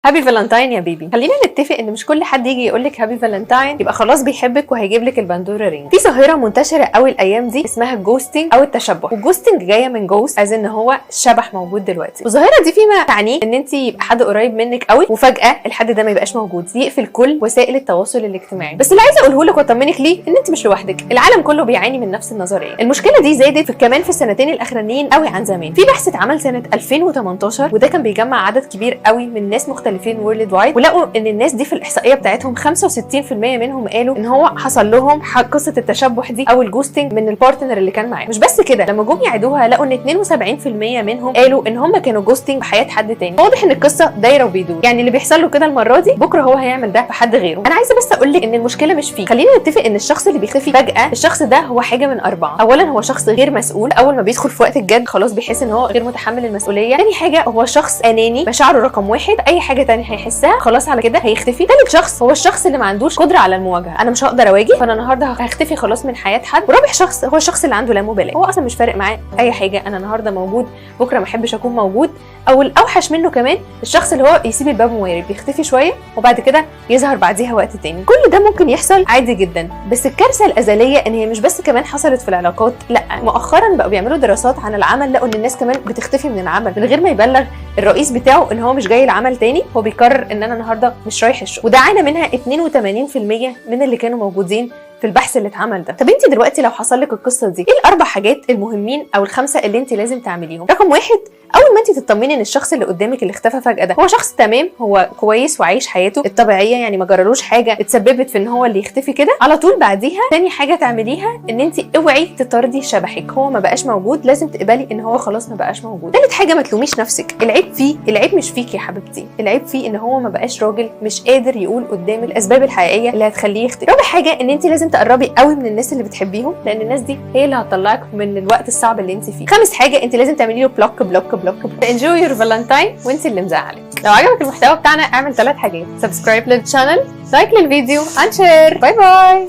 هابي فالنتاين يا بيبي. خلينا نتفق ان مش كل حد يجي يقولك هابي فالنتاين يبقى خلاص بيحبك وهيجيب لك البندوره رينج. في ظاهره منتشره قوي الايام دي اسمها الجوستنج او التشبح، والجوستنج جايه من جوست از ان هو شبح موجود دلوقتي. والظاهره دي فيما تعنيه ان انت يبقى حد قريب منك قوي وفجاه الحد ده ما يبقاش موجود، يقفل كل وسائل التواصل الاجتماعي. بس اللي عايزه اقوله لك واطمنك ليه ان انت مش لوحدك، العالم كله بيعاني من نفس النظريه. المشكله دي زادت كمان في السنتين الاخرانيين قوي عن زمان. في بحث اتعمل سنه 2018 وده كان بيجمع عدد كبير قوي من ناس مختلفين وورلد وايد، ولقوا ان الناس دي في الاحصائيه بتاعتهم 65% منهم قالوا ان هو حصل لهم قصه التشبح دي او الجوستنج من البارتنر اللي كان معاهم. مش بس كده، لما جم يعيدوها لقوا ان 72% منهم قالوا ان هم كانوا جوستنج بحياه حد تاني. واضح ان القصه دايره وبيدور، يعني اللي بيحصل له كده المره دي بكره هو هيعمل ده في حد غيره. انا عايزه بس اقول لك ان المشكله مش فيه. خلينا نتفق ان الشخص اللي بيختفي فجاه الشخص ده هو حاجه من اربعه. اولا هو شخص غير مسؤول، اول ما بيدخل في وقت الجد خلاص بيحس ان هو غير متحمل المسؤوليه. تاني حاجه هو شخص اناني، مشاعره رقم واحد، اي حاجه تانية هيحسها خلاص على كده هيختفي. تالت شخص هو الشخص اللي ما عندوش قدره على المواجهه، انا مش هقدر اواجه فانا النهارده هختفي خلاص من حياه حد. ورابع شخص هو الشخص اللي عنده لا مبالاه، هو اصلا مش فارق معاه اي حاجه، انا النهارده موجود بكره ما احبش اكون موجود. او الاوحش منه كمان الشخص اللي هو يسيب الباب موارب، بيختفي شويه وبعد كده يظهر بعديها وقت تاني. كل ده ممكن يحصل عادي جدا، بس الكارثه الازليه ان هي مش بس كمان حصلت في العلاقات، لا مؤخرا بقوا بيعملوا دراسات عن العمل، لقوا ان الناس كمان بتختفي من العمل من غير ما يبلغ الرئيس بتاعه ان هو مش جاي العمل تاني، هو بيقرر ان انا النهارده مش رايح الشغل. وده عانى منها 82% من اللي كانوا موجودين في البحث اللي اتعمل ده. طب انت دلوقتي لو حصل لك القصه دي، ايه الاربع حاجات المهمين او الخمسه اللي انت لازم تعمليهم؟ رقم واحد، اول ما انت تطمني ان الشخص اللي قدامك اللي اختفى فجاه ده هو شخص تمام، هو كويس وعايش حياته الطبيعيه، يعني ما جرالوش حاجه اتسببت في ان هو اللي يختفي كده على طول. بعديها تاني حاجه تعمليها ان انت اوعي تطردي شبحك، هو ما بقاش موجود لازم تقبلي ان هو خلاص ما بقاش موجود. تالت حاجه ما تلوميش نفسك، العيب فيه، العيب مش فيك يا حبيبتي، العيب فيه ان هو ما بقاش راجل مش قادر يقول قدام الاسباب الحقيقيه اللي هتخليه يختفي. رابع حاجه ان انت لازم تقربي قوي من الناس اللي بتحبيهم، لان الناس دي هي اللي هتطلعك من الوقت الصعب اللي انت فيه. خامس حاجه انت لازم تعملي له بلوك بلوك بلوك enjoy your valentine وانت اللي مزعلك. لو عجبك المحتوى بتاعنا اعمل 3 حاجات: سبسكرايب للشانل، لايك للفيديو، and share. باي باي.